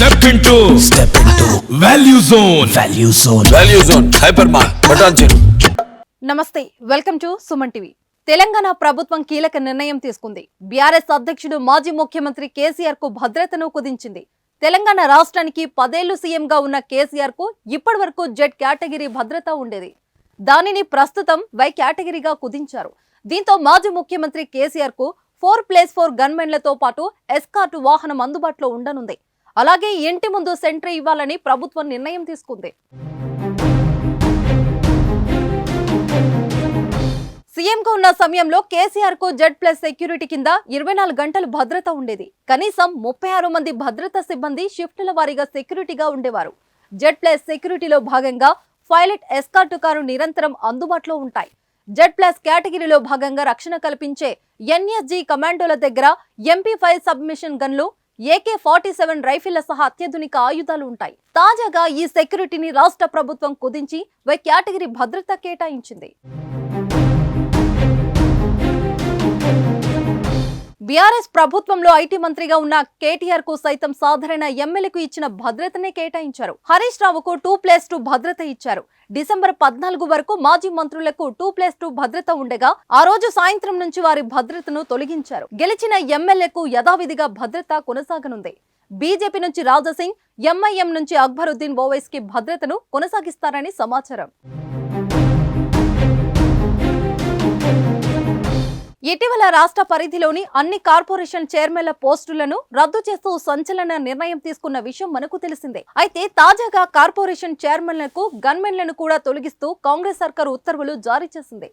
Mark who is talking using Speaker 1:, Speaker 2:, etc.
Speaker 1: Step into Value Zone. Value Zone. Hypermart. Patancheru.
Speaker 2: నమస్తే, welcome to Suman TV. Telangana ప్రభుత్వం కీలక నిర్ణయం తీసుకుంది. బీఆర్ఎస్ అధ్యక్షుడు మాజీ ముఖ్యమంత్రి కేసీఆర్ కు భద్రతను కుదించింది. తెలంగాణ రాష్ట్రానికి 10 ఏళ్లు సీఎంగా ఉన్న కేసీఆర్ కు ఇప్పటివరకు జెడ్ కేటగిరీ భద్రత ఉండేది. దానిని ప్రస్తుతం వై కేటగిరీగా కుదించారు. దీంతో మాజీ ముఖ్యమంత్రి కేసీఆర్ కు 4+4 గన్మెన్లతో పాటు ఎస్కార్ట్ వాహనం అందుబాటులో ఉండనుంది. అలాగే ఇంటి ముందు సెంట్రీ ఇవ్వాలని ప్రభుత్వం నిర్ణయం తీసుకుంది. సీఎంగా ఉన్న సమయంలో కేసీఆర్ కు జెడ్+ సెక్యూరిటీ కింద 24 గంటలు భద్రత ఉండేది. కనీసం 36 మంది భద్రతా సిబ్బంది షిఫ్టుల వారీగా సెక్యూరిటీగా ఉండేవారు. జెడ్+ సెక్యూరిటీలో భాగంగా పైలట్ ఎస్కార్ట్ కారు నిరంతరం అందుబాటులో ఉంటాయి. జెడ్+ కేటగిరీలో భాగంగా రక్షణ కల్పించే ఎన్ఎస్జీ కమాండోల దగ్గర MP5 సబ్మిషన్ గన్లు, AK-47 రైఫిళ్ల సహా అత్యాధునిక ఆయుధాలు ఉంటాయి. తాజాగా ఈ సెక్యూరిటీని రాష్ట్ర ప్రభుత్వం కుదించి వై కేటగిరీ భద్రత కేటాయించింది. బీఆర్ఎస్ ప్రభుత్వంలో ఐటీ మంత్రిగా ఉన్న కేటీఆర్ కు సైతం సాధారణ ఎమ్మెల్యేకు ఇచ్చిన భద్రతనే కేటాయించారు. హరీష్ రావుకు 2+2 భద్రత ఇచ్చారు. డిసెంబర్ 14 వరకు మాజీ మంత్రులకు 2+2 భద్రత ఉండగా ఆ రోజు సాయంత్రం నుంచి వారి భద్రతను తొలగించారు. గెలిచిన ఎమ్మెల్యేకు యథావిధిగా భద్రత కొనసాగనుంది. బీజేపీ నుంచి రాజాసింగ్, ఎంఐఎం నుంచి అక్బరుద్దీన్ ఓవైసీ కి భద్రతను కొనసాగిస్తారని సమాచారం. ఇటీవల రాష్ట్ర పరిధిలోని అన్ని కార్పొరేషన్ చైర్మన్ల పోస్టులను రద్దు చేస్తూ సంచలన నిర్ణయం తీసుకున్న విషయం మనకు తెలిసిందే. అయితే తాజాగా కార్పొరేషన్ చైర్మన్లకు గన్మెన్లను కూడా తొలగిస్తూ కాంగ్రెస్ సర్కారు ఉత్తర్వులు జారీ చేసింది.